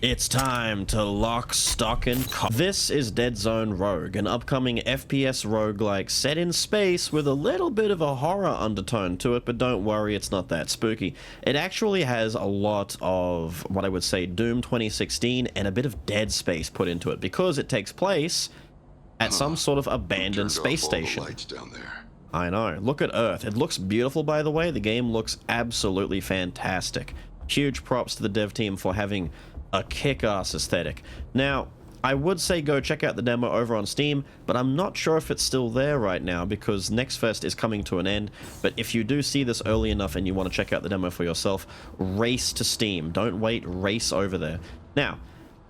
It's time to lock, stock, and This is Deadzone Rogue, an upcoming FPS roguelike set in space with a little bit of a horror undertone to it, but don't worry, it's not that spooky. It actually has a lot of what I would say Doom 2016 and a bit of Dead Space put into it, because it takes place at some sort of abandoned space station. Lights down there. I know. Look at Earth. It looks beautiful, by the way. The game looks absolutely fantastic. Huge props to the dev team for having a kick-ass aesthetic. Now, I would say go check out the demo over on Steam, but I'm not sure if it's still there right now because Next Fest is coming to an end. But if you do see this early enough and you want to check out the demo for yourself, race to Steam. Don't wait, race over there. Now,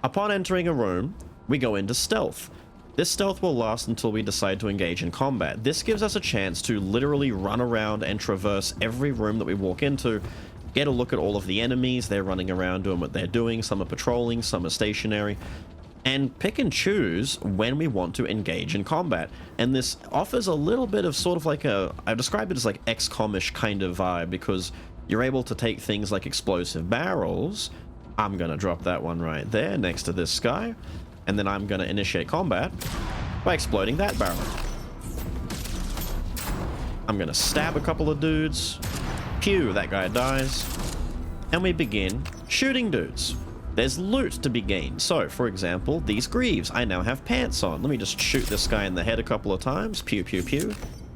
upon entering a room, we go into stealth. This stealth will last until we decide to engage in combat. This gives us a chance to literally run around and traverse every room that we walk into, get a look at all of the enemies. They're running around doing what they're doing. Some are patrolling, some are stationary, and pick and choose when we want to engage in combat. And this offers a little bit of sort of like I describe it as like XCOM-ish kind of vibe, because you're able to take things like explosive barrels. I'm gonna drop that one right there next to this guy, and then I'm gonna initiate combat by exploding that barrel. I'm gonna stab a couple of dudes. Pew, that guy dies. And we begin shooting dudes. There's loot to be gained. So, for example, these greaves. I now have pants on. Let me just shoot this guy in the head a couple of times. Pew, pew, pew.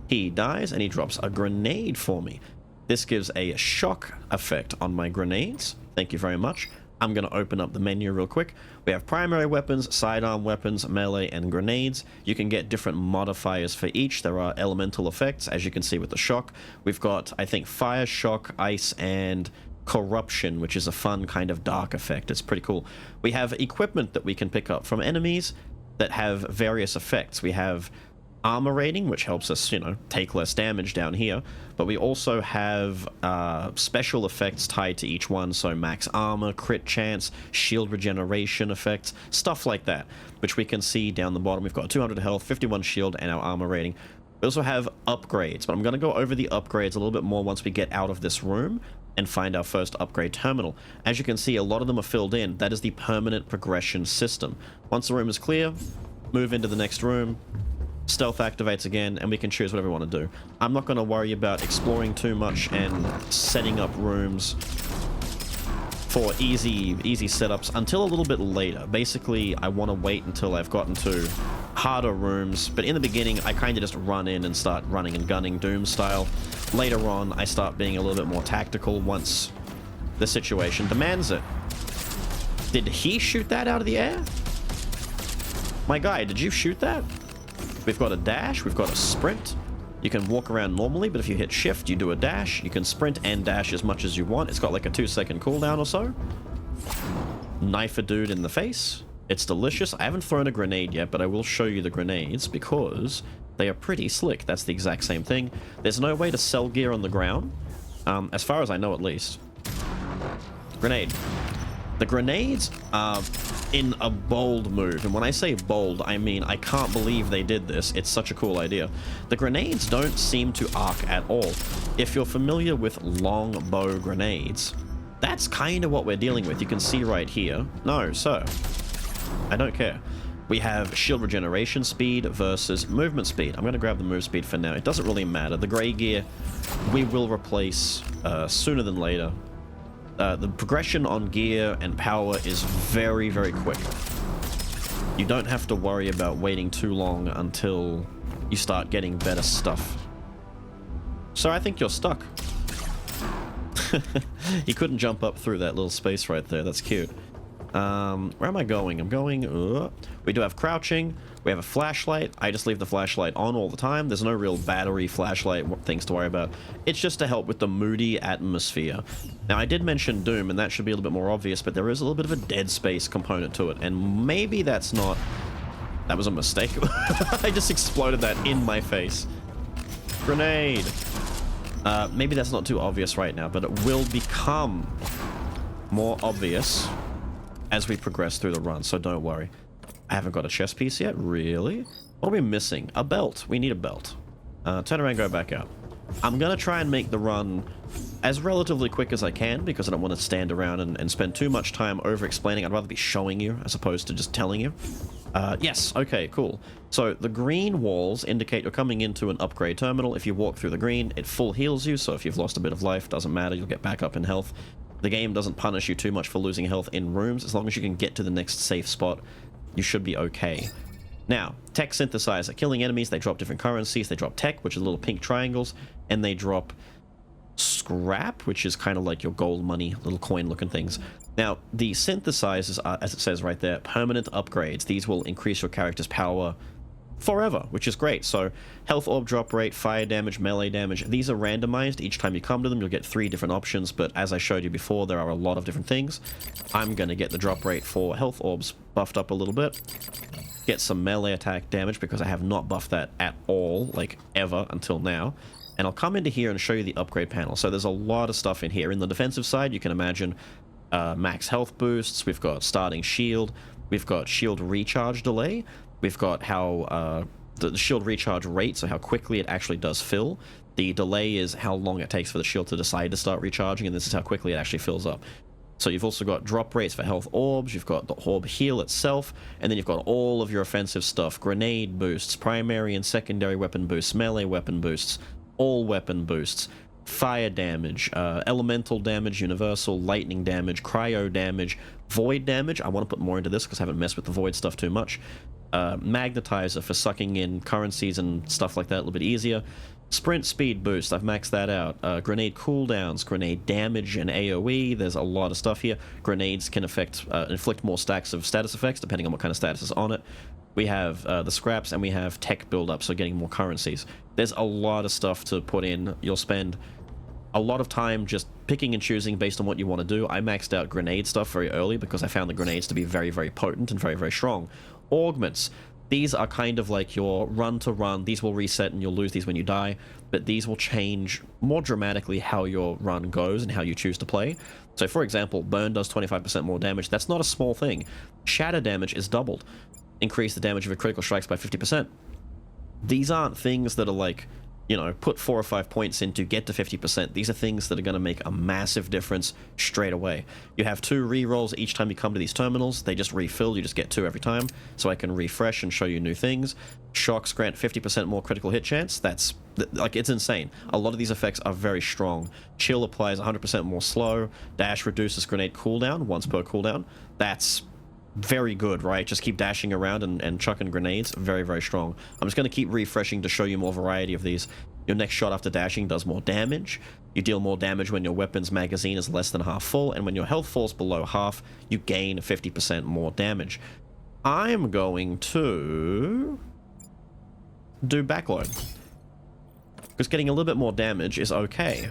He dies, and he drops a grenade for me. This gives a shock effect on my grenades. Thank you very much. I'm going to open up the menu real quick. We have primary weapons, sidearm weapons, melee, and grenades. You can get different modifiers for each. There are elemental effects, as you can see with the shock. We've got, I think, fire, shock, ice, and corruption, which is a fun kind of dark effect. It's pretty cool. We have equipment that we can pick up from enemies that have various effects. We have armor rating, which helps us, you know, take less damage down here, but we also have special effects tied to each one, so max armor, crit chance, shield regeneration effects, stuff like that, which we can see down the bottom. We've got 200 health, 51 shield, and our armor rating. We also have upgrades, but I'm going to go over the upgrades a little bit more once we get out of this room and find our first upgrade terminal. As you can see, a lot of them are filled in. That is the permanent progression system. Once the room is clear, move into the next room, stealth activates again, and we can choose whatever we want to do. I'm not going to worry about exploring too much and setting up rooms for easy setups until a little bit later. Basically, I want to wait until I've gotten to harder rooms, but in the beginning, I kind of just run in and start running and gunning Doom style. Later on, I start being a little bit more tactical once the situation demands it. Did he shoot that out of the air? My guy, did you shoot that? We've got a dash, we've got a sprint. You can walk around normally, but if you hit shift, you do a dash. You can sprint and dash as much as you want. It's got like a 2-second cooldown or so. Knife a dude in the face. It's delicious. I haven't thrown a grenade yet, but I will show you the grenades because they are pretty slick. That's the exact same thing. There's no way to sell gear on the ground, as far as I know at least. Grenade. The grenades are in a bold move, and when I say bold, I mean I can't believe they did this. It's such a cool idea. The grenades don't seem to arc at all. If you're familiar with long bow grenades, that's kind of what we're dealing with. You can see right here. No, sir. I don't care. We have shield regeneration speed versus movement speed. I'm going to grab the move speed for now. It doesn't really matter. The gray gear we will replace sooner than later. The progression on gear and power is very, very quick. You don't have to worry about waiting too long until you start getting better stuff. So I think you're stuck. He couldn't jump up through that little space right there. That's cute. Where am I going? I'm going... we do have crouching. We have a flashlight. I just leave the flashlight on all the time. There's no real battery flashlight things to worry about. It's just to help with the moody atmosphere. Now, I did mention Doom, and that should be a little bit more obvious, but there is a little bit of a Dead Space component to it, and maybe that's not... That was a mistake. I just exploded that in my face. Grenade. Maybe that's not too obvious right now, but it will become more obvious as we progress through the run, so don't worry. I haven't got a chest piece yet, really? What are we missing? A belt. We need a belt. Turn around, go back out. I'm going to try and make the run as relatively quick as I can because I don't want to stand around and spend too much time over-explaining. I'd rather be showing you as opposed to just telling you. Yes, okay, cool. So the green walls indicate you're coming into an upgrade terminal. If you walk through the green, it full heals you, so if you've lost a bit of life, doesn't matter, you'll get back up in health. The game doesn't punish you too much for losing health in rooms. As long as you can get to the next safe spot, you should be okay. Now, tech synthesizer. Killing enemies, they drop different currencies. They drop tech, which is little pink triangles, and they drop scrap, which is kind of like your gold money, little coin-looking things. Now, the synthesizers are, as it says right there, permanent upgrades. These will increase your character's power forever, which is great. So, health orb drop rate, fire damage, melee damage, these are randomized. Each time you come to them, you'll get 3 different options, but as I showed you before, there are a lot of different things. I'm going to get the drop rate for health orbs buffed up a little bit. Get some melee attack damage because I have not buffed that at all, like ever until now. And I'll come into here and show you the upgrade panel. So there's a lot of stuff in here. In the defensive side, you can imagine max health boosts. We've got starting shield. We've got shield recharge delay. We've got how the shield recharge rate, so how quickly it actually does fill. The delay is how long it takes for the shield to decide to start recharging, and this is how quickly it actually fills up. So you've also got drop rates for health orbs, you've got the orb heal itself, and then you've got all of your offensive stuff. Grenade boosts, primary and secondary weapon boosts, melee weapon boosts, all weapon boosts, fire damage, elemental damage, universal, lightning damage, cryo damage, void damage. I want to put more into this because I haven't messed with the void stuff too much. Magnetizer for sucking in currencies and stuff like that a little bit easier. Sprint speed boost, I've maxed that out. Grenade cooldowns, grenade damage and AoE, there's a lot of stuff here. Grenades can inflict more stacks of status effects depending on what kind of status is on it. We have the scraps and we have tech build-up, so getting more currencies. There's a lot of stuff to put in. You'll spend a lot of time just picking and choosing based on what you want to do. I maxed out grenade stuff very early because I found the grenades to be very, very potent and very, very strong. Augments. These are kind of like your run-to-run. These will reset and you'll lose these when you die, but these will change more dramatically how your run goes and how you choose to play. So for example, burn does 25% more damage. That's not a small thing. Shatter damage is doubled. Increase the damage of your critical strikes by 50%. These aren't things that are like, you know, put 4 or 5 points in to get to 50%. These are things that are going to make a massive difference straight away. You have 2 rerolls each time you come to these terminals. They just refill. You just get 2 every time. So I can refresh and show you new things. Shocks grant 50% more critical hit chance. That's, like, it's insane. A lot of these effects are very strong. Chill applies 100% more slow. Dash reduces grenade cooldown once per cooldown. That's very good, right? Just keep dashing around and chucking grenades. Very, very strong. I'm just going to keep refreshing to show you more variety of these. Your next shot after dashing does more damage. You deal more damage when your weapon's magazine is less than half full, and when your health falls below half, you gain 50% more damage. I'm going to do backload, because getting a little bit more damage is okay.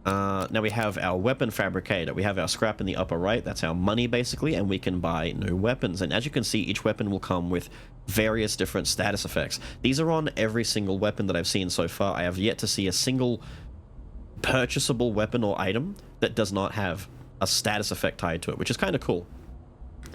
Now we have our weapon fabricator. We have our scrap in the upper right. That's our money, basically, and we can buy new weapons. And as you can see, each weapon will come with various different status effects. These are on every single weapon that I've seen so far. I have yet to see a single purchasable weapon or item that does not have a status effect tied to it, which is kind of cool.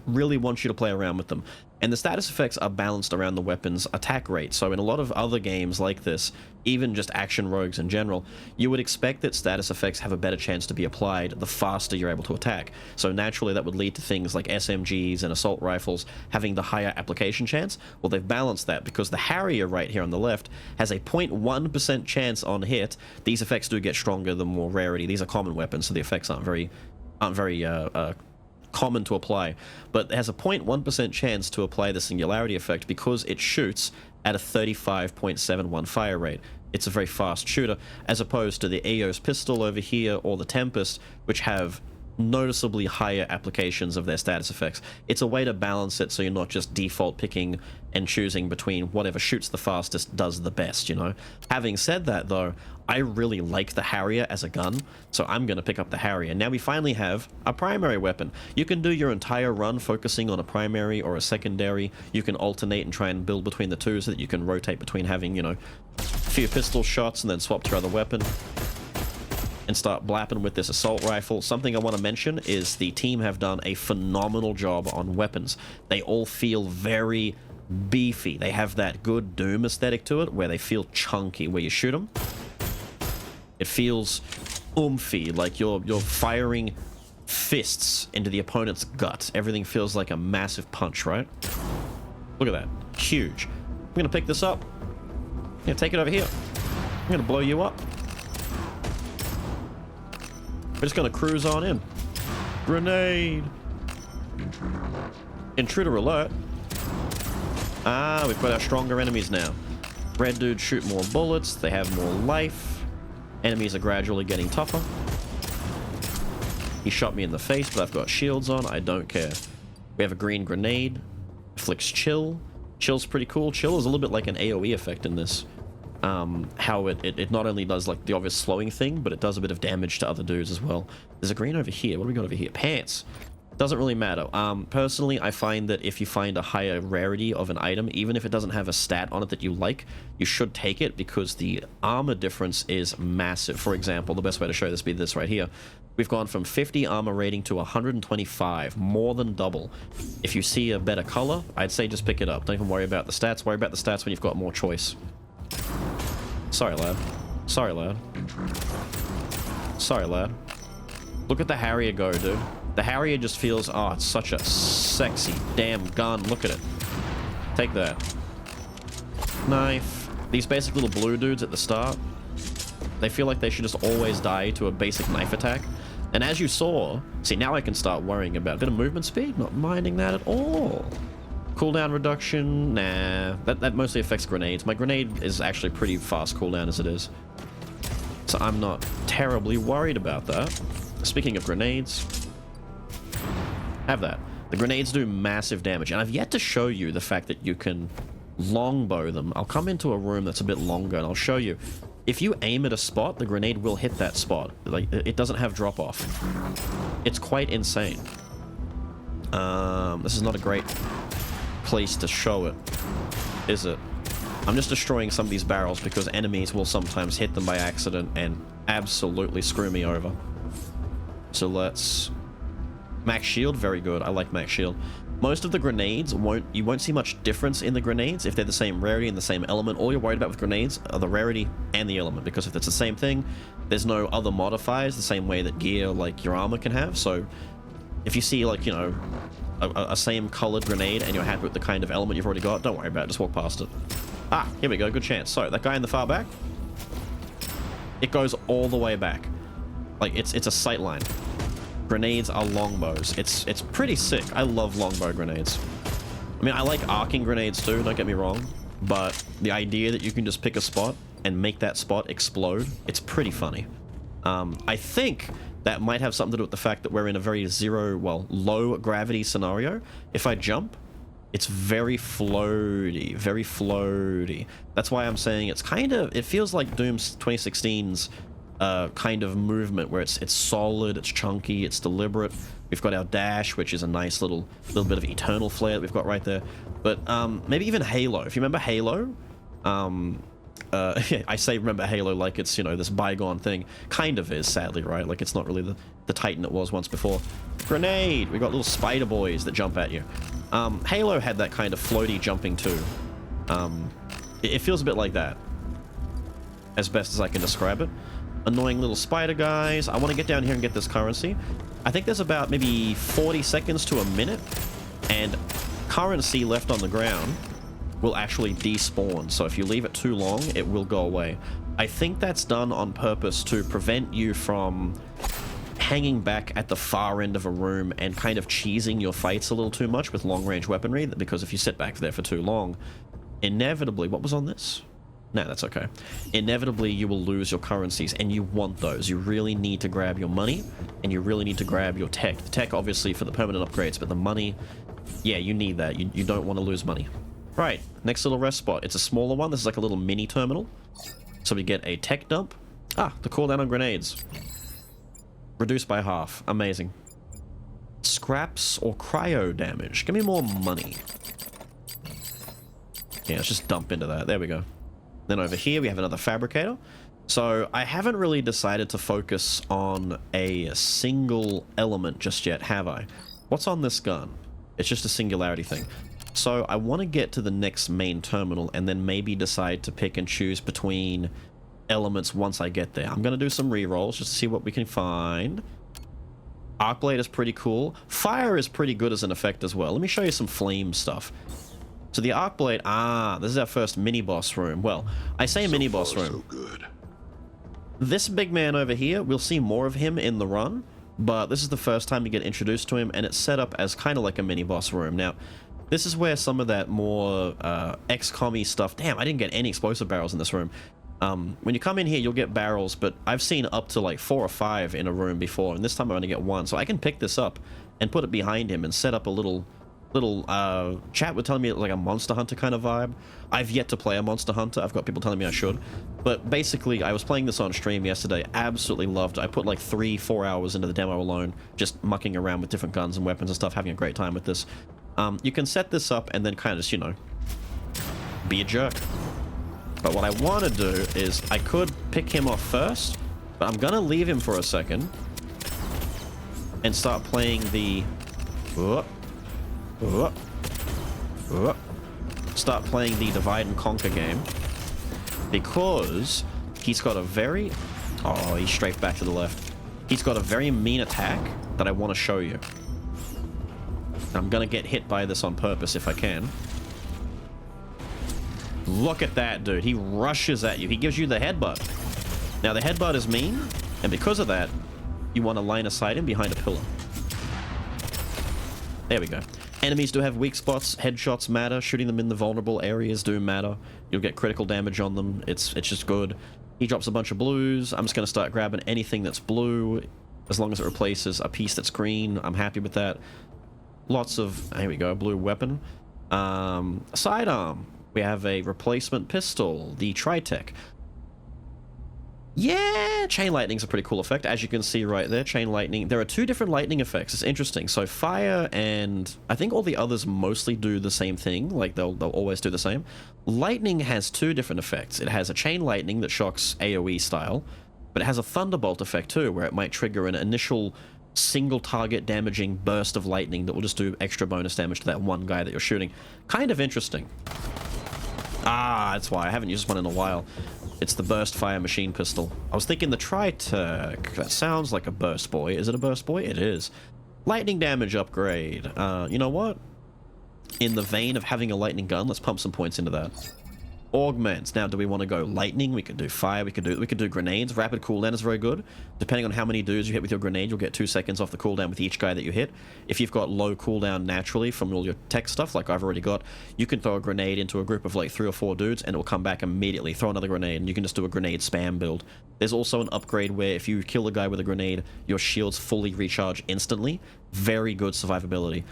Really want you to play around with them. And the status effects are balanced around the weapon's attack rate. So in a lot of other games like this, even just action rogues in general, you would expect that status effects have a better chance to be applied the faster you're able to attack. So naturally that would lead to things like SMGs and assault rifles having the higher application chance. Well, they've balanced that because the Harrier right here on the left has a 0.1% chance on hit. These effects do get stronger the more rarity. These are common weapons, so the effects aren't very common to apply, but it has a 0.1% chance to apply the singularity effect because it shoots at a 35.71 fire rate. It's a very fast shooter, as opposed to the Eos pistol over here or the Tempest, which have noticeably higher applications of their status effects. It's a way to balance it so you're not just default picking and choosing between whatever shoots the fastest does the best, you know? Having said that, though, I really like the Harrier as a gun, so I'm going to pick up the Harrier. Now we finally have a primary weapon. You can do your entire run focusing on a primary or a secondary. You can alternate and try and build between the two so that you can rotate between having, you know, a few pistol shots and then swap to your other weapon and start blapping with this assault rifle. Something I want to mention is the team have done a phenomenal job on weapons. They all feel very beefy. They have that good Doom aesthetic to it, where they feel chunky where you shoot them. It feels oomphy, like you're firing fists into the opponent's gut. Everything feels like a massive punch, right? Look at that. Huge. I'm gonna pick this up. I'm gonna take it over here. I'm gonna blow you up. We're just gonna cruise on in. Grenade. Intruder alert. Ah, we've got our stronger enemies now. Red dudes shoot more bullets. They have more life. Enemies are gradually getting tougher. He shot me in the face, but I've got shields on. I don't care. We have a green grenade. Afflicts chill. Chill's pretty cool. Chill is a little bit like an AoE effect in this. How it not only does like the obvious slowing thing, but it does a bit of damage to other dudes as well. There's a green over here. What do we got over here? Pants. Doesn't really matter. Personally, I find that if you find a higher rarity of an item, even if it doesn't have a stat on it that you like, you should take it because the armor difference is massive. For example, the best way to show this would be this right here. We've gone from 50 armor rating to 125, more than double. If you see a better color, I'd say just pick it up. Don't even worry about the stats. Worry about the stats when you've got more choice. Sorry, lad. Sorry, lad. Sorry, lad. Look at the Harrier go, dude. The Harrier just feels, oh, it's such a sexy damn gun. Look at it. Take that. Knife. These basic little blue dudes at the start, they feel like they should just always die to a basic knife attack. And as you saw, see, now I can start worrying about a bit of movement speed. Not minding that at all. Cooldown reduction, nah. That mostly affects grenades. My grenade is actually pretty fast cooldown as it is. So I'm not terribly worried about that. Speaking of grenades, have that. The grenades do massive damage, and I've yet to show you the fact that you can longbow them. I'll come into a room that's a bit longer, and I'll show you. If you aim at a spot, the grenade will hit that spot. Like, it doesn't have drop-off. It's quite insane. This is not a great place to show it, is it? I'm just destroying some of these barrels because enemies will sometimes hit them by accident and absolutely screw me over. So let's... Max shield, very good. I like max shield. Most of the grenades you won't see much difference in the grenades if they're the same rarity and the same element. All you're worried about with grenades are the rarity and the element, because if it's the same thing, there's no other modifiers the same way that gear like your armor can have. So if you see, like, you know, a same colored grenade and you're happy with the kind of element you've already got, don't worry about it, just walk past it. Ah, here we go, good chance. So that guy in the far back, it goes all the way back. Like, it's a sight line. Grenades are longbows. It's pretty sick. I love longbow grenades. I mean, I like arcing grenades too, don't get me wrong, but the idea that you can just pick a spot and make that spot explode, it's pretty funny. I think that might have something to do with the fact that we're in a very low gravity scenario. If I jump, it's very floaty, very floaty. That's why I'm saying it feels like Doom's 2016's kind of movement, where it's solid, it's chunky, it's deliberate. We've got our dash, which is a nice little bit of eternal flare that we've got right there. But maybe even Halo. If you remember Halo, I say remember Halo like it's, you know, this bygone thing. Kind of is, sadly, right? Like, it's not really the Titan it was once before. Grenade! We got little spider boys that jump at you. Halo had that kind of floaty jumping too. It feels a bit like that, as best as I can describe it. Annoying little spider guys. I want to get down here and get this currency. I think there's about maybe 40 seconds to a minute, and currency left on the ground will actually despawn. So if you leave it too long, it will go away. I think that's done on purpose to prevent you from hanging back at the far end of a room and kind of cheesing your fights a little too much with long-range weaponry, because if you sit back there for too long, inevitably... What was on this? No, that's okay. Inevitably, you will lose your currencies, and you want those. You really need to grab your money, and you really need to grab your tech. The tech, obviously, for the permanent upgrades, but the money, yeah, you need that. You don't want to lose money. Right, next little rest spot. It's a smaller one. This is like a little mini terminal. So we get a tech dump. Ah, the cooldown on grenades. Reduced by half. Amazing. Scraps or cryo damage. Give me more money. Yeah, let's just dump into that. There we go. Then over here we have another fabricator. So I haven't really decided to focus on a single element just yet, have I? What's on this gun? It's just a singularity thing. So I want to get to the next main terminal and then maybe decide to pick and choose between elements once I get there. I'm going to do some rerolls just to see what we can find. Arcblade is pretty cool. Fire is pretty good as an effect as well. Let me show you some flame stuff. So the Arcblade, this is our first mini-boss room. Well, I say mini-boss room. So good. This big man over here, we'll see more of him in the run, but this is the first time you get introduced to him, and it's set up as kind of like a mini-boss room. Now, this is where some of that more XCOM-y stuff... Damn, I didn't get any explosive barrels in this room. When you come in here, you'll get barrels, but I've seen up to like 4 or 5 in a room before, and this time I'm going to get 1. So I can pick this up and put it behind him and set up a little chat with telling me like a Monster Hunter kind of vibe. I've yet to play a Monster Hunter. I've got people telling me I should. But basically, I was playing this on stream yesterday. Absolutely loved it. I put like 3-4 hours into the demo alone, just mucking around with different guns and weapons and stuff, having a great time with this. You can set this up and then kind of just, you know, be a jerk. But what I want to do is, I could pick him off first, but I'm going to leave him for a second and start playing the... Start playing the divide and conquer game, because he's got a very... Oh, he's straight back to the left. He's got a very mean attack that I want to show you. I'm going to get hit by this on purpose if I can. Look at that, dude. He rushes at you. He gives you the headbutt. Now, the headbutt is mean, and because of that, you want to line of sight him behind a pillar. There we go. Enemies do have weak spots. Headshots matter. Shooting them in the vulnerable areas do matter. You'll get critical damage on them. It's just good. He drops a bunch of blues. I'm just going to start grabbing anything that's blue. As long as it replaces a piece that's green, I'm happy with that. Lots of... Here we go. Blue weapon. Sidearm. We have a replacement pistol, the Tritech. Yeah, chain lightning's a pretty cool effect, as you can see right there. Chain lightning. There are 2 different lightning effects. It's interesting. So fire and I think all the others mostly do the same thing. Like they'll always do the same. Lightning has 2 different effects. It has a chain lightning that shocks AoE style, but it has a thunderbolt effect too, where it might trigger an initial single target damaging burst of lightning that will just do extra bonus damage to that one guy that you're shooting. Kind of interesting. That's why I haven't used this one in a while. It's the burst fire machine pistol. I was thinking the Tritech. That sounds like a burst boy. Is it a burst boy? It is. Lightning damage upgrade. You know what? In the vein of having a lightning gun, let's pump some points into that. Augments. Now, do we want to go lightning? We could do fire. We could do grenades. Rapid cooldown is very good. Depending on how many dudes you hit with your grenade, you'll get 2 seconds off the cooldown with each guy that you hit. If you've got low cooldown naturally from all your tech stuff, like I've already got, you can throw a grenade into a group of like 3 or 4 dudes, and it will come back immediately. Throw another grenade, and you can just do a grenade spam build. There's also an upgrade where if you kill a guy with a grenade, your shields fully recharge instantly. Very good survivability.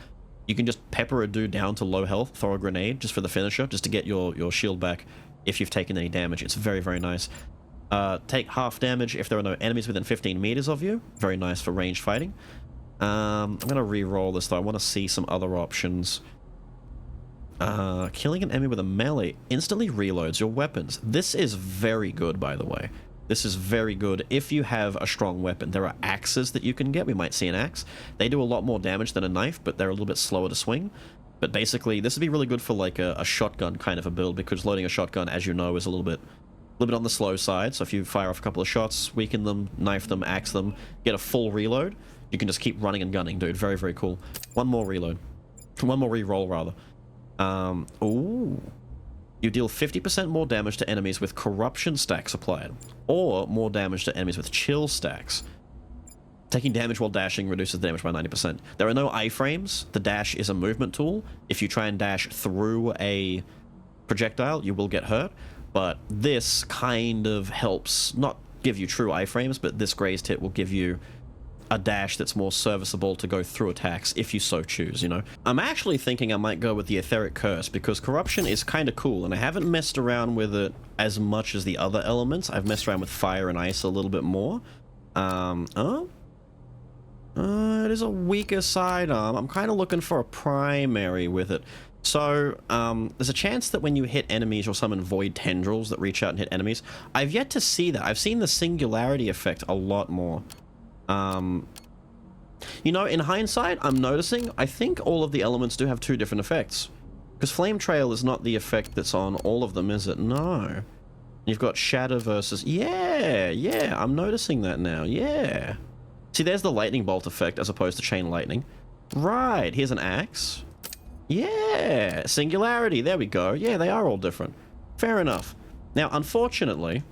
You can just pepper a dude down to low health, throw a grenade just for the finisher, just to get your shield back if you've taken any damage. It's very, very nice. Take half damage if there are no enemies within 15 meters of you. Very nice for ranged fighting. I'm going to re-roll this, though. I want to see some other options. Killing an enemy with a melee instantly reloads your weapons. This is very good, by the way. This is very good if you have a strong weapon. There are axes that you can get. We might see an axe. They do a lot more damage than a knife, but they're a little bit slower to swing. But basically, this would be really good for like a shotgun kind of a build, because loading a shotgun, as you know, is a little bit on the slow side. So if you fire off a couple of shots, weaken them, knife them, axe them, get a full reload, you can just keep running and gunning, dude. Very, very cool. One more reload. One more reroll, rather. Ooh. You deal 50% more damage to enemies with corruption stacks applied, or more damage to enemies with chill stacks. Taking damage while dashing reduces the damage by 90%. There are no iframes. The dash is a movement tool. If you try and dash through a projectile, you will get hurt. But this kind of helps not give you true iframes, but this grazed hit will give you a dash that's more serviceable to go through attacks if you so choose, you know? I'm actually thinking I might go with the Etheric Curse, because corruption is kind of cool, and I haven't messed around with it as much as the other elements. I've messed around with fire and ice a little bit more. It is a weaker sidearm. I'm kind of looking for a primary with it. So, there's a chance that when you hit enemies, you'll summon void tendrils that reach out and hit enemies. I've yet to see that. I've seen the singularity effect a lot more. You know, in hindsight, I'm noticing, I think all of the elements do have 2 different effects. Because Flame Trail is not the effect that's on all of them, is it? No. You've got shatter versus... Yeah, I'm noticing that now. Yeah. See, there's the lightning bolt effect as opposed to chain lightning. Right, here's an axe. Yeah, singularity. There we go. Yeah, they are all different. Fair enough. Now, unfortunately...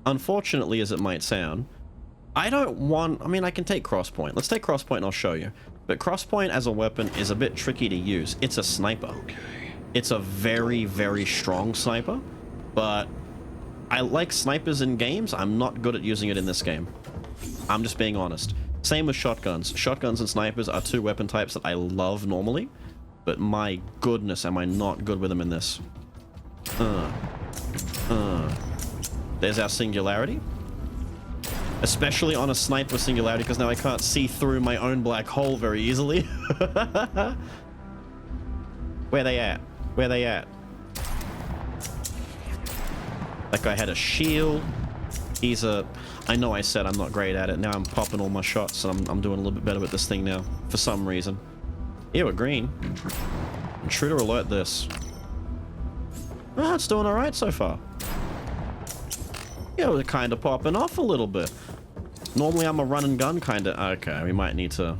unfortunately, as it might sound, I don't want... I mean, I can take crosspoint. Let's take crosspoint and I'll show you. But crosspoint as a weapon is a bit tricky to use. It's a sniper. Okay. It's a very, very strong sniper. But I like snipers in games. I'm not good at using it in this game. I'm just being honest. Same with shotguns. Shotguns and snipers are two weapon types that I love normally. But my goodness, am I not good with them in this. There's our singularity. Especially on a sniper singularity, because now I can't see through my own black hole very easily. Where they at? Where they at? That guy had a shield. He's a... I know I said I'm not great at it. Now I'm popping all my shots, and I'm doing a little bit better with this thing now. For some reason. Ew, a green. Intruder alert this. Ah, it's doing alright so far. Yeah, we're kind of popping off a little bit. Normally I'm a run and gun kind of... Okay, we might need to...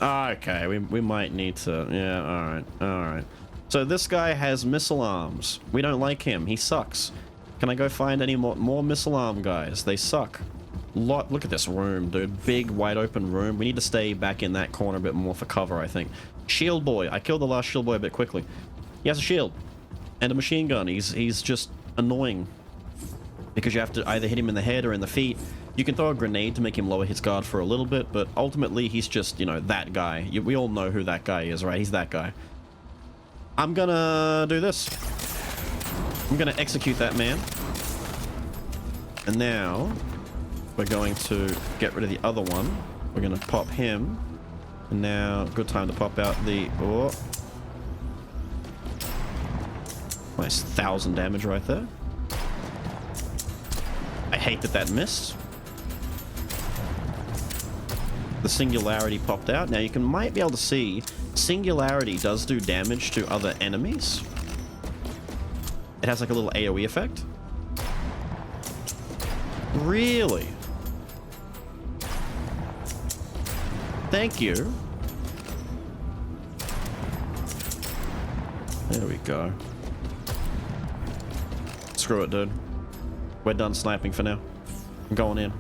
Okay, we might need to... Yeah, alright. So this guy has missile arms. We don't like him. He sucks. Can I go find any more missile arm guys? They suck. Look at this room, dude. Big, wide open room. We need to stay back in that corner a bit more for cover, I think. Shield boy. I killed the last shield boy a bit quickly. He has a shield. And a machine gun. He's just annoying. Because you have to either hit him in the head or in the feet. You can throw a grenade to make him lower his guard for a little bit, but ultimately he's just, you know, that guy. We all know who that guy is, right? He's that guy. I'm gonna do this. I'm gonna execute that man. And now we're going to get rid of the other one. We're gonna pop him. And now, good time to pop out the... Oh. Nice 1,000 damage right there. I hate that missed. The singularity popped out. Now you might be able to see singularity does do damage to other enemies. It has like a little AoE effect. Really? Thank you. There we go. Screw it, dude. We're done sniping for now. I'm going in.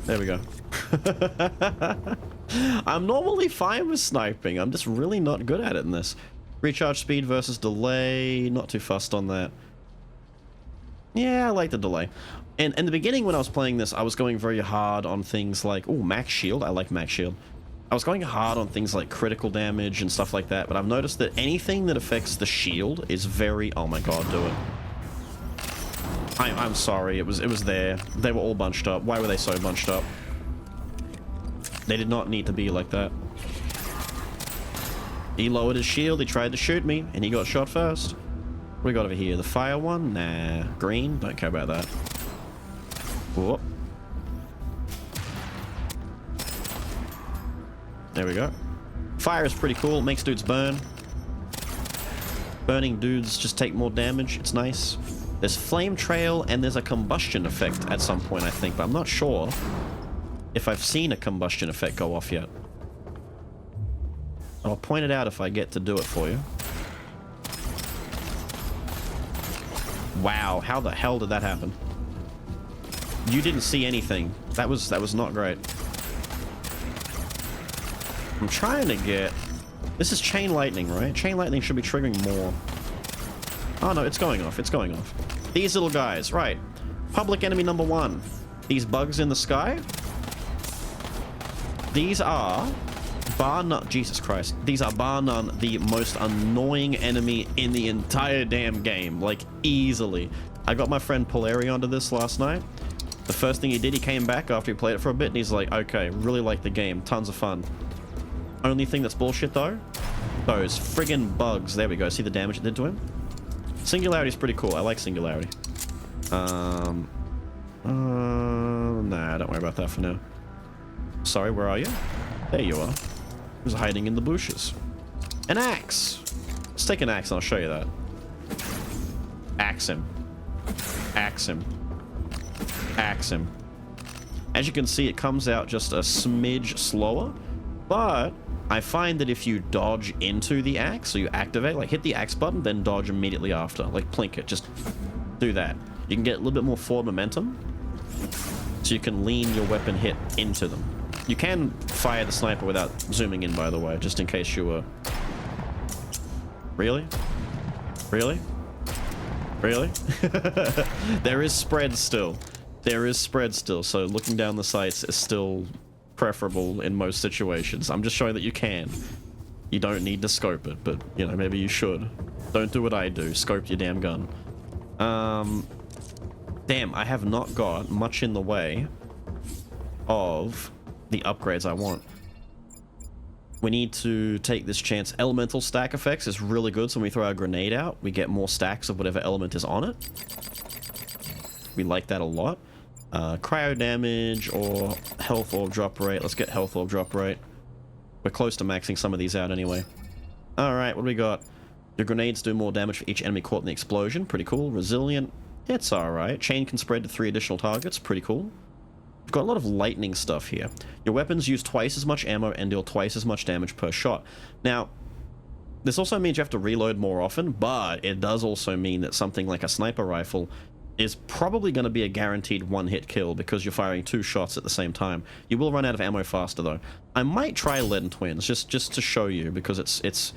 There we go. I'm normally fine with sniping. I'm just really not good at it in this. Recharge speed versus delay. Not too fussed on that. Yeah, I like the delay. And in the beginning when I was playing this, I was going very hard on things like... Oh, max shield. I like max shield. I was going hard on things like critical damage and stuff like that, but I've noticed that anything that affects the shield is very... Oh my god, do it. I'm sorry, it was there. They were all bunched up. Why were they so bunched up? They did not need to be like that. He lowered his shield, he tried to shoot me, and he got shot first. What we got over here? The fire one? Nah. Green? Don't care about that. Whoop. There we go. Fire is pretty cool. It makes dudes burn. Burning dudes just take more damage. It's nice. There's flame trail and there's a combustion effect at some point, I think, but I'm not sure if I've seen a combustion effect go off yet. I'll point it out if I get to do it for you. Wow, how the hell did that happen? You didn't see anything. That was not great. I'm trying to get... This is chain lightning, right? Chain lightning should be triggering more. Oh no, it's going off. It's going off. These little guys, right. Public enemy number 1. These bugs in the sky. These are, bar none, Jesus Christ. These are bar none the most annoying enemy in the entire damn game. Like, easily. I got my friend Polari onto this last night. The first thing he did, he came back after he played it for a bit and he's like, okay, really like the game. Tons of fun. Only thing that's bullshit though, those friggin' bugs. There we go. See the damage it did to him? Singularity is pretty cool. I like singularity. Nah, don't worry about that for now. Sorry, where are you? There you are. Who's hiding in the bushes? An axe. Let's take an axe and I'll show you that. Axe him. Axe him. Axe him. As you can see, it comes out just a smidge slower, but I find that if you dodge into the axe, so you activate, like hit the axe button, then dodge immediately after, like plink it, just do that. You can get a little bit more forward momentum, so you can lean your weapon hit into them. You can fire the sniper without zooming in, by the way, just in case you were... Really? Really? Really? There is spread still. There is spread still, so looking down the sights is still preferable in most situations. I'm just showing that you can. You don't need to scope it, but, you know, maybe you should. Don't do what I do. Scope your damn gun. Damn, I have not got much in the way of the upgrades I want. We need to take this chance. Elemental stack effects is really good, so when we throw our grenade out, we get more stacks of whatever element is on it. We like that a lot. Cryo damage or health orb drop rate. Let's get health orb drop rate. We're close to maxing some of these out anyway. Alright, what do we got? Your grenades do more damage for each enemy caught in the explosion. Pretty cool. Resilient. It's alright. Chain can spread to 3 additional targets. Pretty cool. We've got a lot of lightning stuff here. Your weapons use twice as much ammo and deal twice as much damage per shot. Now, this also means you have to reload more often, but it does also mean that something like a sniper rifle is probably going to be a guaranteed one-hit kill because you're firing 2 shots at the same time. You will run out of ammo faster, though. I might try lead twins just to show you because it's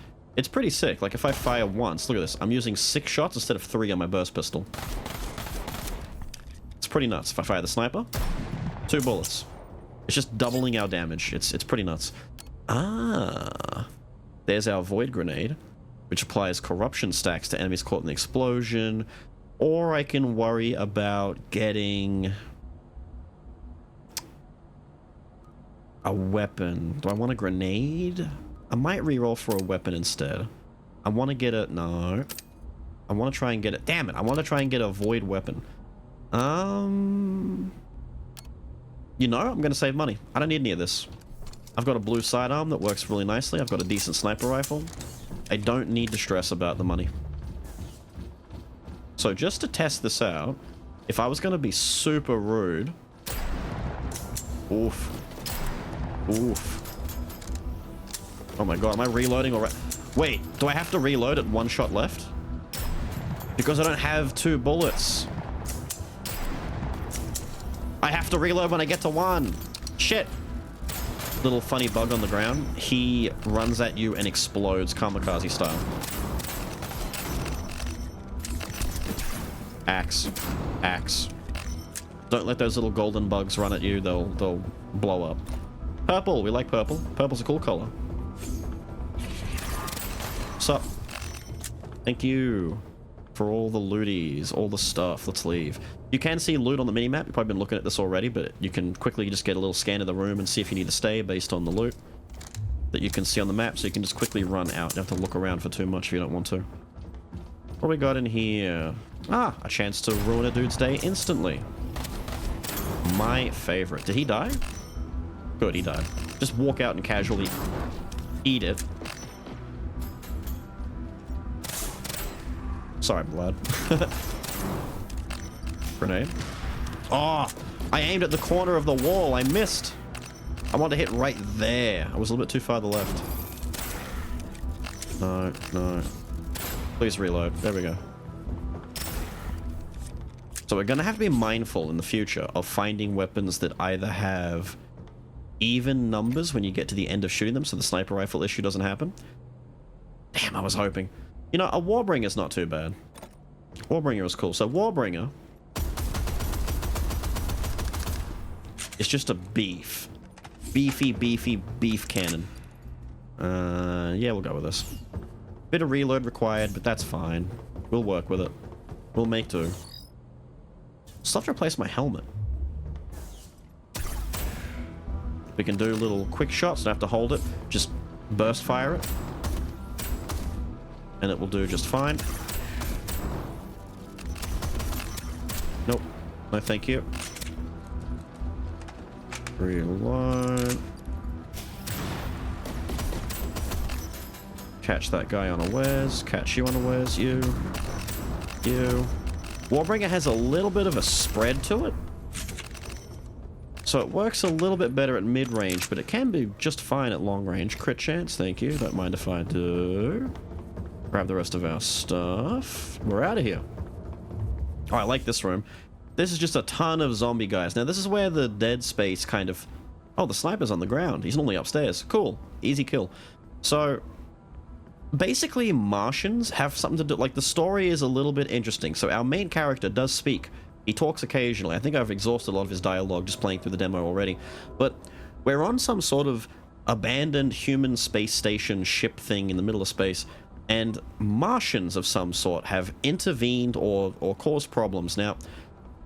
pretty sick. Like, if I fire once, look at this. I'm using 6 shots instead of 3 on my burst pistol. It's pretty nuts. If I fire the sniper, 2 bullets. It's just doubling our damage. It's pretty nuts. Ah, there's our void grenade, which applies corruption stacks to enemies caught in the explosion. Or I can worry about getting a weapon. Do I want a grenade? I might reroll for a weapon instead. I want to get a... No. I want to try and get it. Damn it. I want to try and get a void weapon. You know, I'm going to save money. I don't need any of this. I've got a blue sidearm that works really nicely. I've got a decent sniper rifle. I don't need to stress about the money. So just to test this out, if I was going to be super rude... Oof. Oof. Oh my god, am I reloading already? Wait, do I have to reload at 1 shot left? Because I don't have 2 bullets. I have to reload when I get to 1. Shit. Little funny bug on the ground. He runs at you and explodes kamikaze style. Axe. Axe. Don't let those little golden bugs run at you. They'll blow up. Purple. We like purple. Purple's a cool color. What's up? Thank you for all the looties, all the stuff. Let's leave. You can see loot on the minimap. You've probably been looking at this already, but you can quickly just get a little scan of the room and see if you need to stay based on the loot that you can see on the map. So you can just quickly run out. You don't have to look around for too much if you don't want to. What do we got in here? Ah, a chance to ruin a dude's day instantly. My favorite. Did he die? Good, he died. Just walk out and casually eat it. Sorry, blood. Grenade. Oh, I aimed at the corner of the wall. I missed. I wanted to hit right there. I was a little bit too far to the left. No, no. Please reload. There we go. So we're going to have to be mindful in the future of finding weapons that either have even numbers when you get to the end of shooting them so the sniper rifle issue doesn't happen. Damn, I was hoping. You know, a Warbringer's not too bad. Warbringer is cool. So Warbringer is just a beef. Beefy beef cannon. Yeah, we'll go with this. Bit of reload required, but that's fine. We'll work with it. We'll make do. Still have to replace my helmet. We can do little quick shots, don't have to hold it. Just burst fire it. And it will do just fine. Nope. No thank you. Reload. Catch that guy unawares. Catch you unawares. You. Warbringer has a little bit of a spread to it. So it works a little bit better at mid-range, but it can be just fine at long range. Crit chance, thank you. Don't mind if I do. Grab the rest of our stuff. We're out of here. Oh, I like this room. This is just a ton of zombie guys. Now, this is where the dead space kind of... Oh, the sniper's on the ground. He's normally upstairs. Cool. Easy kill. So, basically, Martians have something to do... Like, the story is a little bit interesting. So, our main character does speak. He talks occasionally. I think I've exhausted a lot of his dialogue just playing through the demo already. But we're on some sort of abandoned human space station ship thing in the middle of space. And Martians of some sort have intervened or caused problems. Now,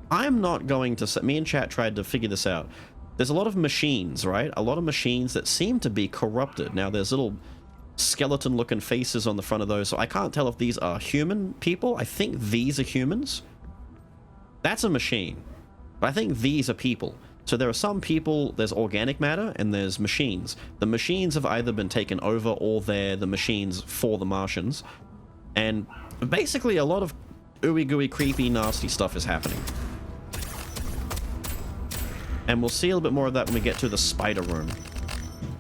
I'm not going to... Me and chat tried to figure this out. There's a lot of machines, right? A lot of machines that seem to be corrupted. Now, there's little skeleton-looking faces on the front of those, so I can't tell if these are human people. I think these are humans. That's a machine. But I think these are people. So there are some people, there's organic matter, and there's machines. The machines have either been taken over, or they're the machines for the Martians. And basically, a lot of ooey-gooey, creepy, nasty stuff is happening. And we'll see a little bit more of that when we get to the spider room.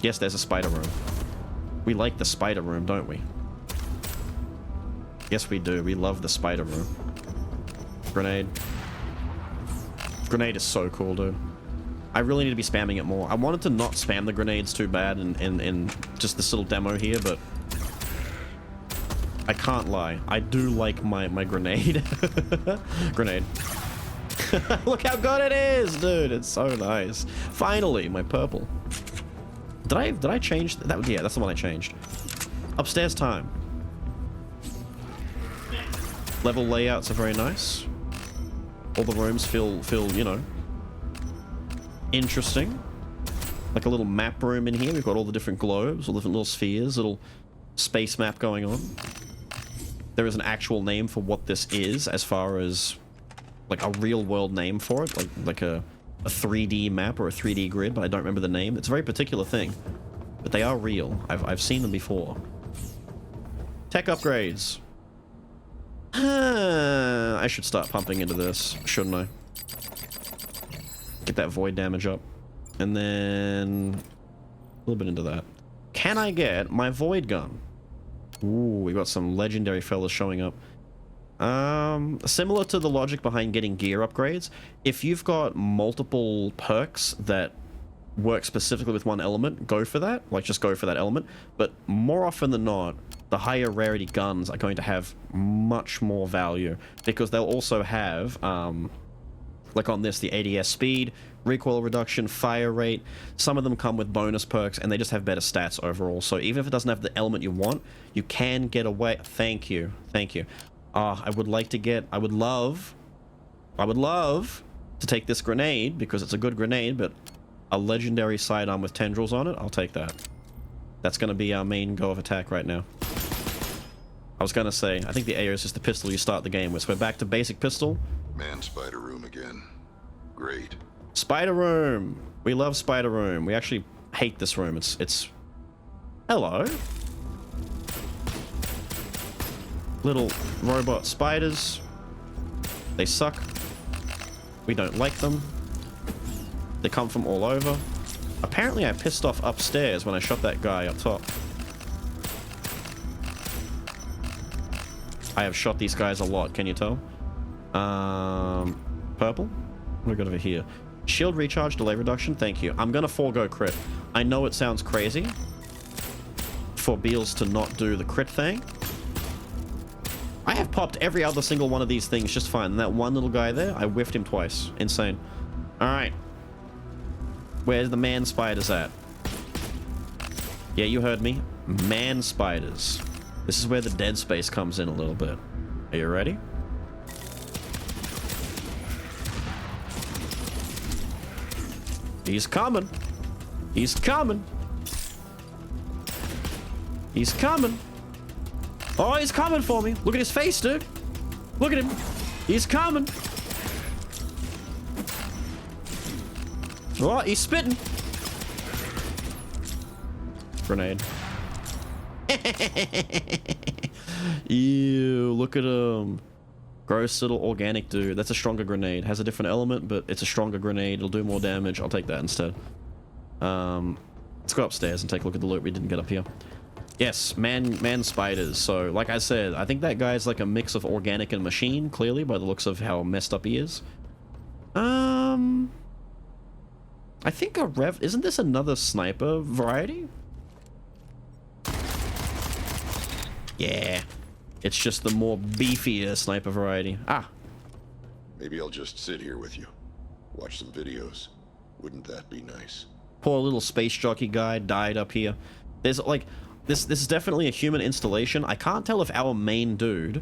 Yes, there's a spider room. We like the spider room, don't we? Yes, we do. We love the spider room. Grenade. Grenade is so cool, dude. I really need to be spamming it more. I wanted to not spam the grenades too bad in just this little demo here, but... I can't lie. I do like my grenade. Grenade. Look how good it is, dude. It's so nice. Finally, my purple. Did I change that? Yeah, that's the one I changed. Upstairs time. Level layouts are very nice. All the rooms feel, you know, interesting. Like a little map room in here. We've got all the different globes, all the different little spheres, little space map going on. There is an actual name for what this is, as far as like a real world name for it, like a 3D map or a 3D grid, but I don't remember the name. It's a very particular thing, but they are real. I've seen them before. Tech upgrades. I should start pumping into this, shouldn't I? Get that void damage up. And then a little bit into that. Can I get my void gun? Ooh, we got some legendary fellas showing up. Similar to the logic behind getting gear upgrades, if you've got multiple perks that work specifically with one element, go for that. Like, just go for that element. But more often than not, the higher rarity guns are going to have much more value, because they'll also have, like on this, the ADS speed, recoil reduction, fire rate. Some of them come with bonus perks, and they just have better stats overall. So even if it doesn't have the element you want, you can get away. Thank you. Thank you. I would like to get... I would love to take this grenade, because it's a good grenade, but a legendary sidearm with tendrils on it, I'll take that. That's going to be our main go of attack right now. I was going to say, I think the AO is just the pistol you start the game with. So we're back to basic pistol. Man, spider room again. Great. Spider room. We love spider room. We actually hate this room. It's... Hello. Little robot spiders. They suck. We don't like them. They come from all over. Apparently I pissed off upstairs when I shot that guy up top. I have shot these guys a lot, can you tell? Purple? What do we got over here? Shield recharge, delay reduction, thank you. I'm gonna forego crit. I know it sounds crazy for Beelz to not do the crit thing. I have popped every other single one of these things just fine. And that one little guy there, I whiffed him twice. Insane. Alright. Where's the man spiders at? Yeah, you heard me. Man spiders. This is where the dead space comes in a little bit. Are you ready? He's coming. He's coming. He's coming. Oh, he's coming for me. Look at his face, dude. Look at him. He's coming. Oh, he's spitting. Grenade. Ew, look at him. Gross little organic dude. That's a stronger grenade. Has a different element, but it's a stronger grenade. It'll do more damage. I'll take that instead. Let's go upstairs and take a look at the loot we didn't get up here. Yes, man spiders. So, like I said, I think that guy's like a mix of organic and machine, clearly, by the looks of how messed up he is. I think isn't this another sniper variety? Yeah. It's just the more beefier sniper variety. Ah. Maybe I'll just sit here with you. Watch some videos. Wouldn't that be nice? Poor little space jockey guy died up here. There's like... This is definitely a human installation. I can't tell if our main dude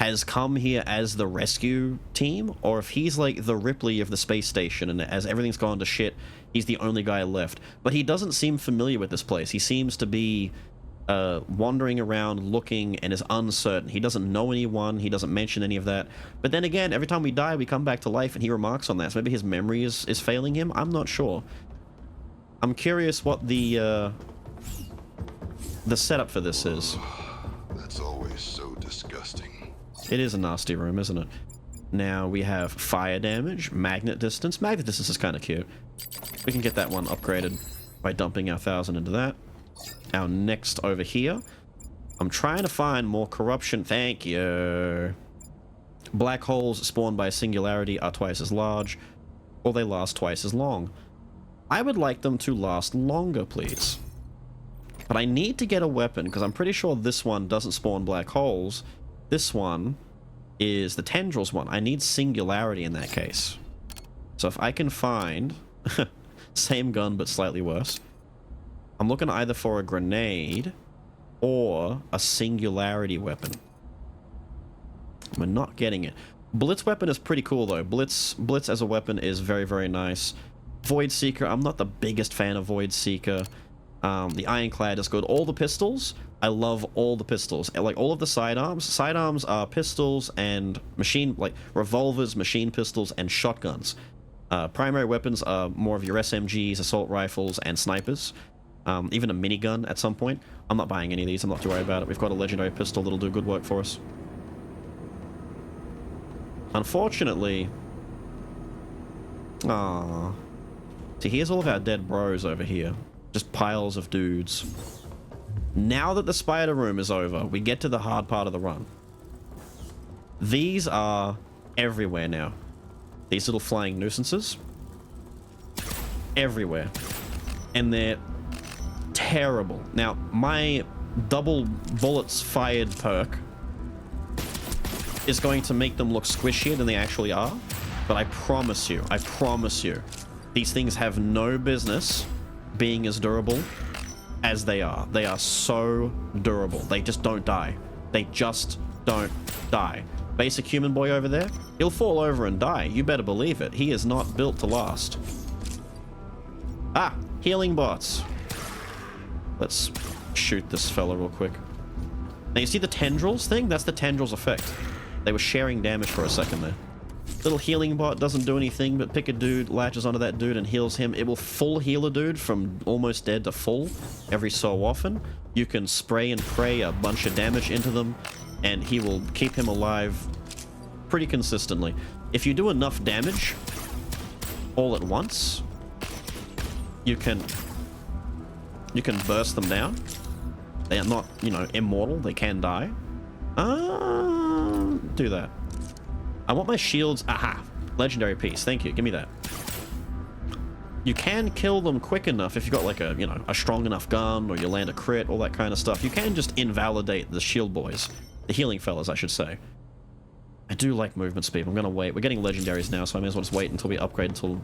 has come here as the rescue team, or if he's like the Ripley of the space station, and as everything's gone to shit, he's the only guy left. But he doesn't seem familiar with this place. He seems to be wandering around looking and is uncertain. He doesn't know anyone. He doesn't mention any of that. But then again, every time we die, we come back to life, and he remarks on that. So maybe his memory is failing him. I'm not sure. I'm curious what the setup for this is. That's always so disgusting. It is a nasty room, isn't it? Now we have fire damage, magnet distance. Magnet distance is kind of cute. We can get that one upgraded by dumping our 1,000 into that. Our next over here. I'm trying to find more corruption. Thank you. Black holes spawned by singularity are twice as large, or they last twice as long. I would like them to last longer, please. But I need to get a weapon, because I'm pretty sure this one doesn't spawn black holes. This one is the tendrils one. I need singularity in that case. So if I can find... same gun, but slightly worse. I'm looking either for a grenade or a singularity weapon. We're not getting it. Blitz weapon is pretty cool, though. Blitz as a weapon is very, very nice. Void Seeker, I'm not the biggest fan of Void Seeker. The Ironclad is good. All the pistols, I love all the pistols. Like, all of the sidearms. Sidearms are pistols and revolvers, machine pistols, and shotguns. Primary weapons are more of your SMGs, assault rifles, and snipers. Even a minigun at some point. I'm not buying any of these. I'm not too worried about it. We've got a legendary pistol that'll do good work for us. Unfortunately... Aww. See, here's all of our dead bros over here. Just piles of dudes. Now that the spider room is over, we get to the hard part of the run. These are everywhere now. These little flying nuisances. Everywhere. And they're terrible. Now, my double bullets fired perk is going to make them look squishier than they actually are. But I promise you, these things have no business being as durable as they are. They are so durable. They just don't die. They just don't die. Basic human boy over there, he'll fall over and die. You better believe it. He is not built to last. Ah, healing bots. Let's shoot this fella real quick. Now you see the tendrils thing? That's the tendrils effect. They were sharing damage for a second there. Little healing bot doesn't do anything but pick a dude, latches onto that dude and heals him. It will full heal a dude from almost dead to full every so often. You can spray and pray a bunch of damage into them and he will keep him alive pretty consistently. If you do enough damage all at once, you can burst them down. They are not, you know, immortal. They can die. Do that. I want my shields. Aha! Legendary piece. Thank you. Give me that. You can kill them quick enough if you've got like a, you know, a strong enough gun or you land a crit, all that kind of stuff. You can just invalidate the shield boys. The healing fellas, I should say. I do like movement speed. I'm going to wait. We're getting legendaries now, so I may as well just wait until we upgrade until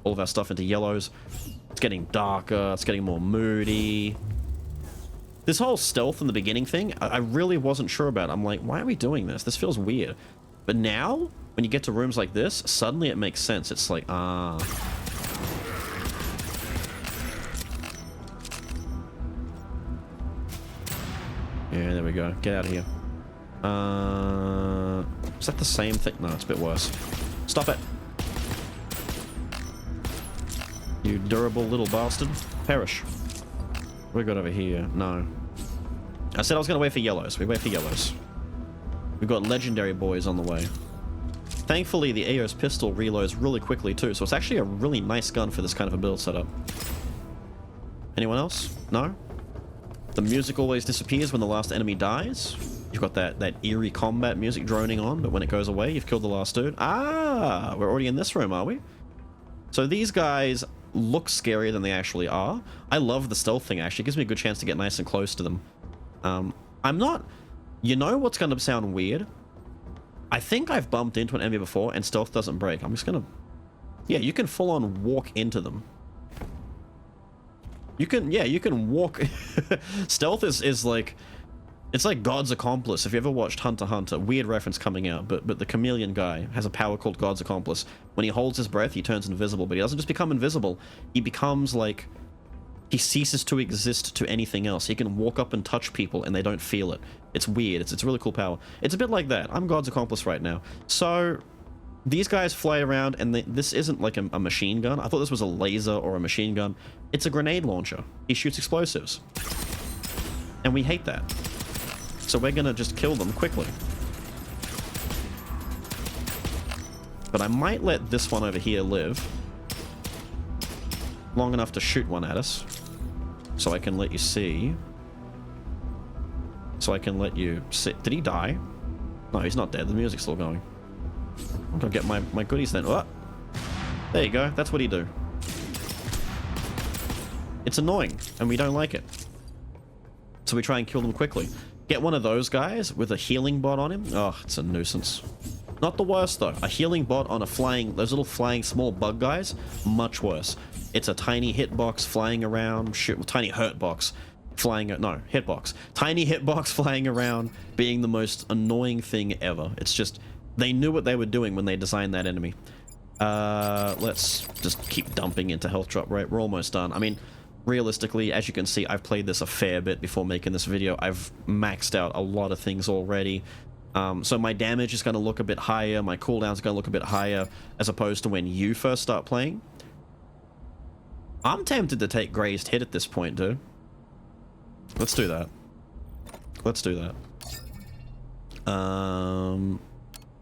all of our stuff into yellows. It's getting darker. It's getting more moody. This whole stealth in the beginning thing, I really wasn't sure about. I'm like, why are we doing this? This feels weird. But now, when you get to rooms like this, suddenly it makes sense. It's like, ah. Yeah, there we go. Get out of here. Is that the same thing? No, it's a bit worse. Stop it. You durable little bastard. Perish. What we got over here? No. I said I was going to wait for yellows. We wait for yellows. We've got legendary boys on the way. Thankfully, the EOS pistol reloads really quickly too, so it's actually a really nice gun for this kind of a build setup. Anyone else? No? The music always disappears when the last enemy dies. You've got that eerie combat music droning on, but when it goes away, you've killed the last dude. Ah, we're already in this room, are we? So these guys look scarier than they actually are. I love the stealth thing, actually. It gives me a good chance to get nice and close to them. I'm not... You know what's going to sound weird? I think I've bumped into an enemy before and stealth doesn't break. I'm just going to... Yeah, you can full on walk into them. You can, yeah, you can walk... Stealth is like... It's like God's Accomplice. If you ever watched Hunter x Hunter, weird reference coming out, but the chameleon guy has a power called God's Accomplice. When he holds his breath, he turns invisible, but he doesn't just become invisible. He becomes like... He ceases to exist to anything else. He can walk up and touch people and they don't feel it. It's weird. It's a really cool power. It's a bit like that. I'm God's Accomplice right now. So... These guys fly around, and this isn't like a machine gun. I thought this was a laser or a machine gun. It's a grenade launcher. He shoots explosives. And we hate that. So we're gonna just kill them quickly. But I might let this one over here live. Long enough to shoot one at us. So I can let you see. So I can let you see. Did he die? No, he's not dead. The music's still going. I'm gonna get my goodies then. Oh, there you go. That's what he do. It's annoying, and we don't like it. So we try and kill them quickly. Get one of those guys with a healing bot on him. Oh, it's a nuisance. Not the worst, though. A healing bot on a flying... Those little flying small bug guys, much worse. It's a tiny hitbox flying around. Shoot, tiny hurt box flying... No, hitbox. Tiny hitbox flying around, being the most annoying thing ever. It's just... They knew what they were doing when they designed that enemy. Let's just keep dumping into health drop rate. We're almost done. I mean, realistically, as you can see, I've played this a fair bit before making this video. I've maxed out a lot of things already. So my damage is going to look a bit higher. My cooldown is going to look a bit higher as opposed to when you first start playing. I'm tempted to take Grazed Hit at this point, dude. Let's do that. Let's do that.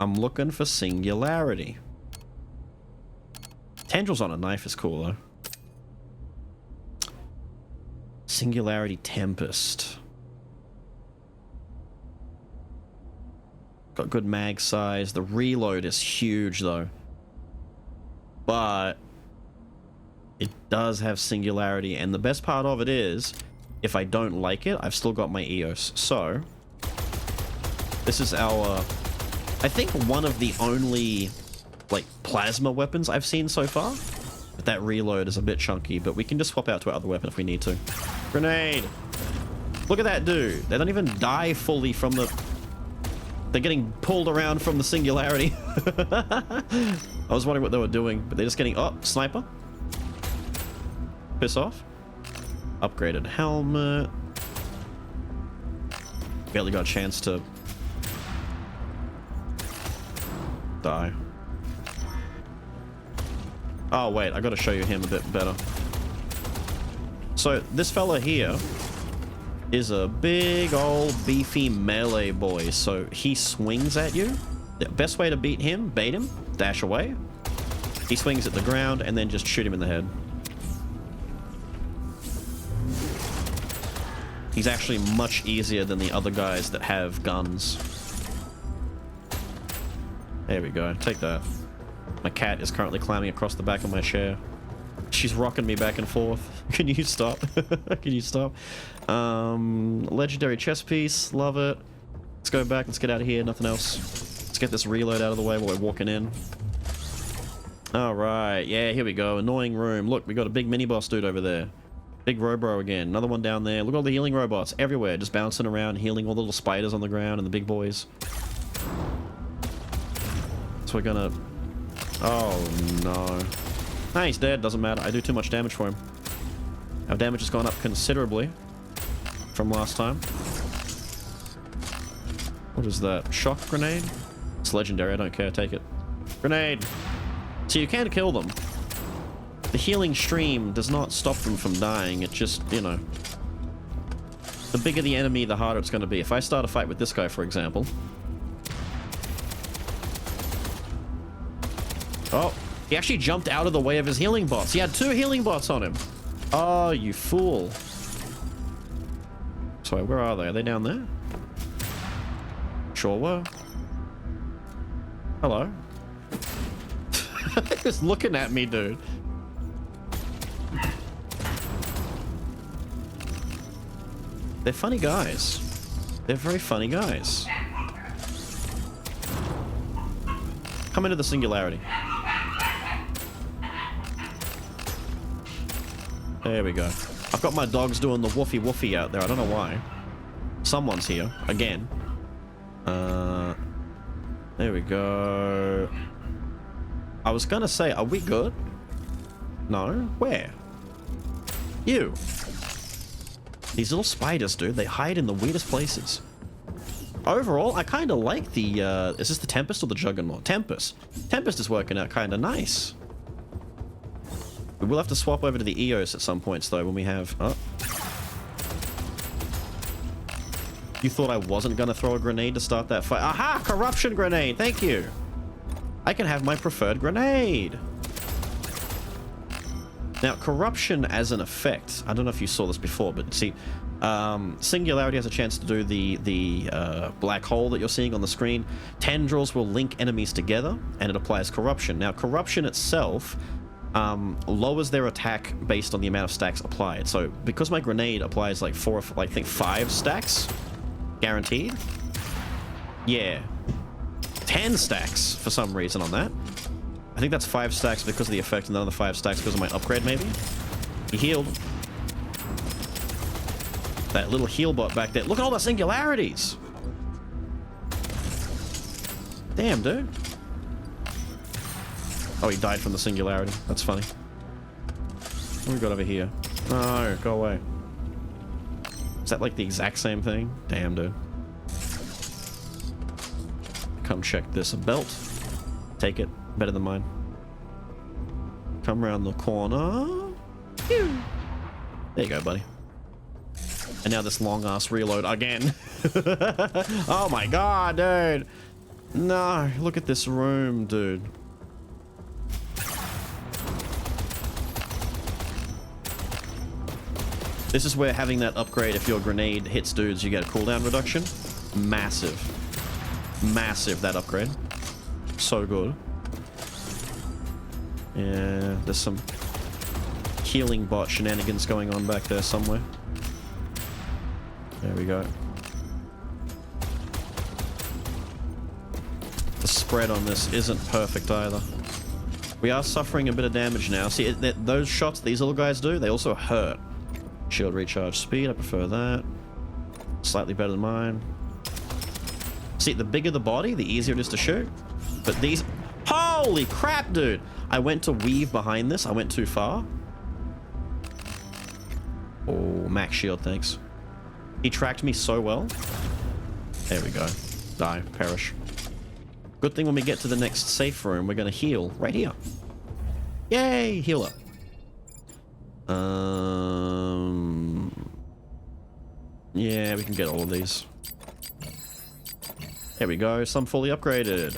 I'm looking for Singularity. Tendrils on a knife is cool, though. Singularity Tempest. Got good mag size. The reload is huge, though. But it does have Singularity, and the best part of it is, if I don't like it, I've still got my EOS. So, this is our... I think one of the only, like, plasma weapons I've seen so far. But that reload is a bit chunky, but we can just swap out to our other weapon if we need to. Grenade! Look at that dude. They don't even die fully from the... They're getting pulled around from the Singularity. I was wondering what they were doing, but they're just getting... Oh, sniper. Piss off. Upgraded helmet. Barely got a chance to... die. Oh wait, I gotta show you him a bit better. So this fella here is a big old beefy melee boy. So he swings at you. The best way to beat him, bait him, dash away. He swings at the ground and then just shoot him in the head. He's actually much easier than the other guys that have guns. There we go. Take that. My cat is currently climbing across the back of my chair. She's rocking me back and forth. Can you stop? Can you stop? Legendary chest piece. Love it. Let's go back. Let's get out of here. Nothing else. Let's get this reload out of the way while we're walking in. Alright. Yeah, here we go. Annoying room. Look, we got a big mini-boss dude over there. Big Robro again. Another one down there. Look at all the healing robots everywhere. Just bouncing around, healing all the little spiders on the ground and the big boys. We're gonna... Oh, no. Nah, he's dead. Doesn't matter. I do too much damage for him. Our damage has gone up considerably from last time. What is that? Shock grenade? It's legendary. I don't care. Take it. Grenade! So you can kill them. The healing stream does not stop them from dying. It just, you know... The bigger the enemy, the harder it's going to be. If I start a fight with this guy, for example... Oh, he actually jumped out of the way of his healing bots. He had 2 healing bots on him. Oh, you fool. Sorry, where are they? Are they down there? Sure were. Hello. Just looking at me, dude. They're funny guys. They're very funny guys. Come into the singularity. There we go. I've got my dogs doing the woofy woofy out there. I don't know why. Someone's here. Again. There we go. I was gonna say, are we good? No? Where? You. These little spiders, dude. They hide in the weirdest places. Overall, I kind of like the, is this the Tempest or the Juggernaut? Tempest. Tempest is working out kind of nice. We will have to swap over to the EOS at some points, though, when we have... Oh. You thought I wasn't going to throw a grenade to start that fight? Aha! Corruption grenade! Thank you! I can have my preferred grenade! Now, corruption as an effect... I don't know if you saw this before, but see... Singularity has a chance to do the black hole that you're seeing on the screen. Tendrils will link enemies together, and it applies corruption. Now, corruption itself... lowers their attack based on the amount of stacks applied. So because my grenade applies like 4, I think 5 stacks, guaranteed. Yeah, 10 stacks for some reason on that. I think that's 5 stacks because of the effect, and another 5 stacks because of my upgrade. Maybe he healed. That little heal bot back there. Look at all the singularities. Damn, dude. Oh, he died from the singularity. That's funny. What we got over here? No, go away. Is that like the exact same thing? Damn, dude. Come check this. A belt. Take it. Better than mine. Come around the corner. Pew. There you go, buddy. And now this long-ass reload again. Oh my god, dude. No, look at this room, dude. This is where having that upgrade, if your grenade hits dudes, you get a cooldown reduction. Massive. Massive, that upgrade. So good. Yeah, there's some healing bot shenanigans going on back there somewhere. There we go. The spread on this isn't perfect either. We are suffering a bit of damage now. See, those shots these little guys do, they also hurt. Shield recharge speed, I prefer that. Slightly better than mine. See, the bigger the body, the easier it is to shoot. But these... Holy crap, dude! I went to weave behind this. I went too far. Oh, max shield, thanks. He tracked me so well. There we go. Die, perish. Good thing when we get to the next safe room, we're going to heal right here. Yay, heal up. Yeah, we can get all of these. There we go, some fully upgraded.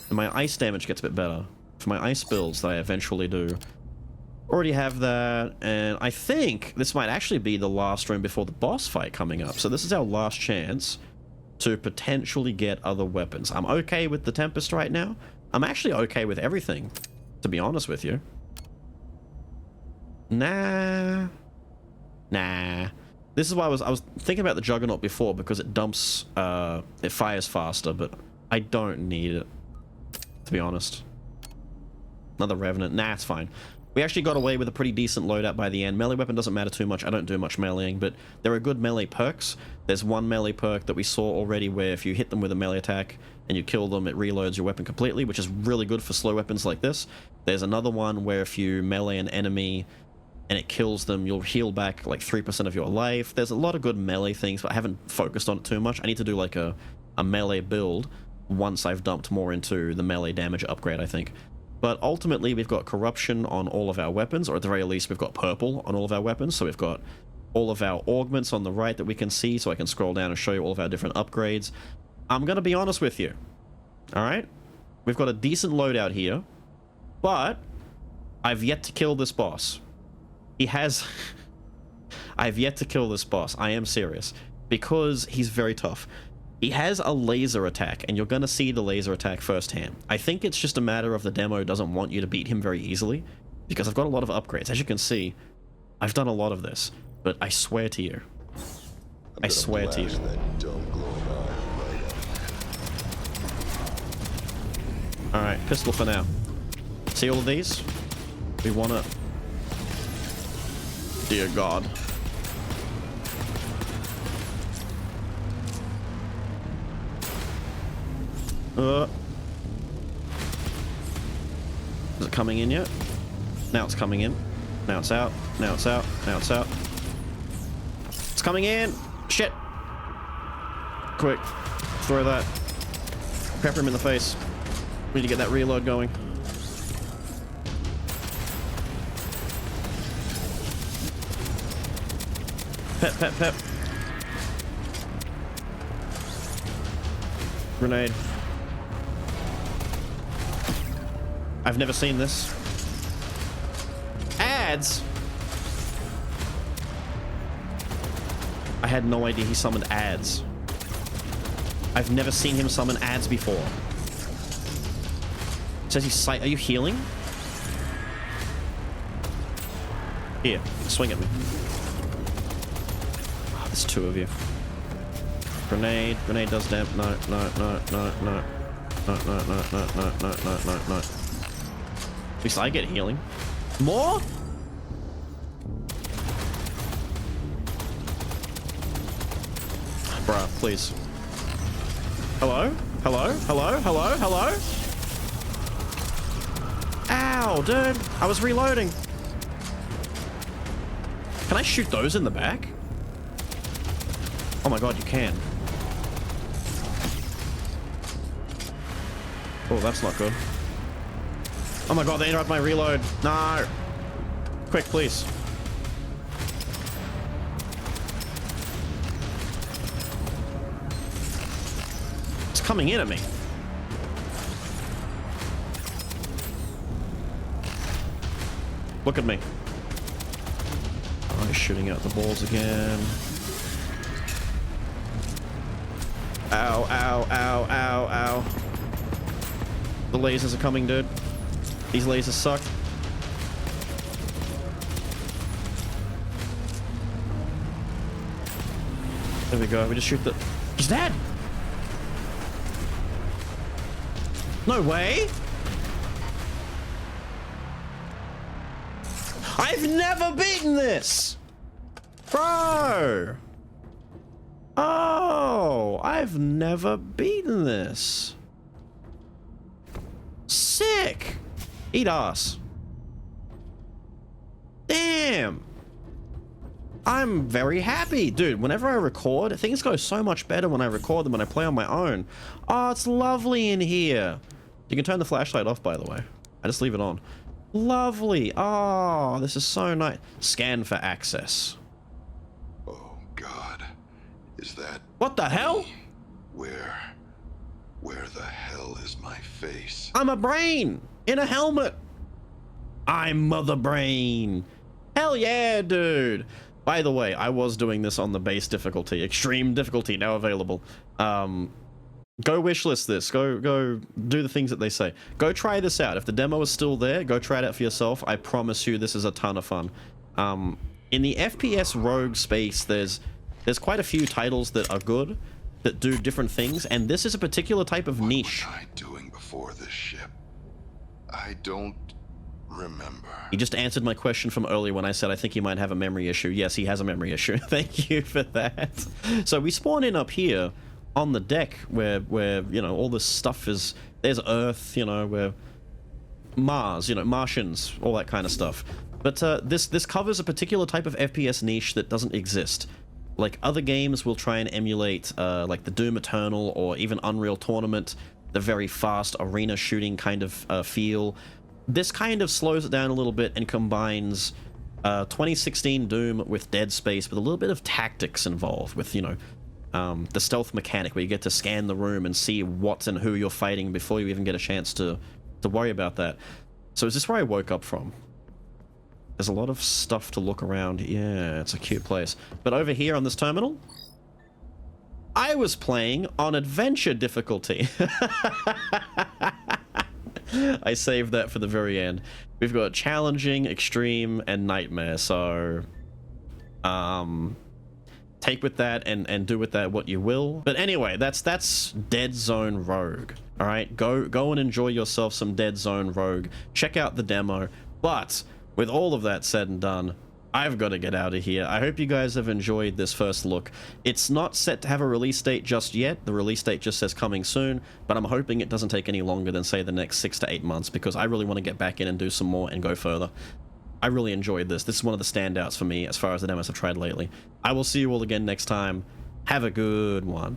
And my ice damage gets a bit better for my ice builds that I eventually do. Already have that, and I think this might actually be the last room before the boss fight coming up. So this is our last chance to potentially get other weapons. I'm okay with the Tempest right now. I'm actually okay with everything, to be honest with you. Nah. This is why I was thinking about the Juggernaut before, because it dumps, it fires faster, but I don't need it, to be honest. Another Revenant. Nah, it's fine. We actually got away with a pretty decent loadout by the end. Melee weapon doesn't matter too much. I don't do much meleeing, but there are good melee perks. There's one melee perk that we saw already where if you hit them with a melee attack and you kill them, it reloads your weapon completely, which is really good for slow weapons like this. There's another one where if you melee an enemy and it kills them, you'll heal back like 3% of your life. There's a lot of good melee things, but I haven't focused on it too much. I need to do like a melee build once I've dumped more into the melee damage upgrade, I think. But ultimately, we've got corruption on all of our weapons, or at the very least, we've got purple on all of our weapons. So we've got all of our augments on the right that we can see, so I can scroll down and show you all of our different upgrades. I'm gonna be honest with you. Alright? We've got a decent loadout here, but I've yet to kill this boss. He has... I've yet to kill this boss. I am serious. Because he's very tough. He has a laser attack, and you're gonna see the laser attack firsthand. I think it's just a matter of the demo doesn't want you to beat him very easily, because I've got a lot of upgrades. As you can see, I've done a lot of this, but I swear to you. I swear to you. Alright, pistol for now. See all of these? We wanna... Dear God. Is it coming in yet? Now it's coming in. Now it's out. Now it's out. Now it's out. It's coming in! Shit! Quick. Throw that. Pepper him in the face. We need to get that reload going. Pep, pep, pep. Grenade. I've never seen this. Ads? I had no idea he summoned ads. I've never seen him summon ads before. It says he's sight. Are you healing? Here, swing at me. Oh, there's two of you. Grenade. Grenade does damn. No, no, no, no, no. No, no, no, no, no, no, no, no, no. At least I get healing. More? Bruh, please. Hello? Hello? Hello? Hello? Hello? Ow, dude. I was reloading. Can I shoot those in the back? Oh my god, you can. Oh, that's not good. Oh my god, they interrupt my reload. No. Quick, please. It's coming in at me. Look at me. Oh, he's shooting out the balls again. Ow, ow, ow, ow, ow. The lasers are coming, dude. These lasers suck. There we go. We just shoot the... He's dead! No way! I've never beaten this! Bro! Oh, I've never beaten this. Sick! Eat ass. Damn! I'm very happy. Dude, whenever I record, things go so much better when I record than when I play on my own. Oh, it's lovely in here. You can turn the flashlight off, by the way. I just leave it on. Lovely. Oh, this is so nice. Scan for access. Oh, God. Is that... What the hell? Where the hell is my face? I'm a brain in a helmet. I'm Mother Brain. Hell yeah, dude. By the way, I was doing this on the base difficulty. Extreme difficulty now available. Go wishlist this. Go do the things that they say. Go try this out. If the demo is still there, go try it out for yourself. I promise you this is a ton of fun. In the FPS rogue space, there's quite a few titles that are good, that do different things, and this is a particular type of niche. What was I doing before this ship? I don't remember. He just answered my question from earlier when I said I think he might have a memory issue. Yes, he has a memory issue. Thank you for that. So we spawn in up here on the deck where you know, all this stuff is... There's Earth, you know, where... Mars, you know, Martians, all that kind of stuff. But this covers a particular type of FPS niche that doesn't exist. Like, other games will try and emulate, like the Doom Eternal or even Unreal Tournament, the very fast arena shooting kind of feel. This kind of slows it down a little bit and combines 2016 Doom with Dead Space, with a little bit of tactics involved, with, you know, the stealth mechanic where you get to scan the room and see what and who you're fighting before you even get a chance to worry about that. So is this where I woke up from? There's a lot of stuff to look around. Yeah, it's a cute place. But over here on this terminal, I was playing on adventure difficulty. I saved that for the very end. We've got challenging, extreme, and nightmare. So, take with that and do with that what you will. But anyway, that's Deadzone Rogue. All right, go and enjoy yourself some Deadzone Rogue. Check out the demo. But with all of that said and done, I've got to get out of here. I hope you guys have enjoyed this first look. It's not set to have a release date just yet. The release date just says coming soon, but I'm hoping it doesn't take any longer than, say, the next 6 to 8 months, because I really want to get back in and do some more and go further. I really enjoyed this. This is one of the standouts for me as far as the demos I've tried lately. I will see you all again next time. Have a good one.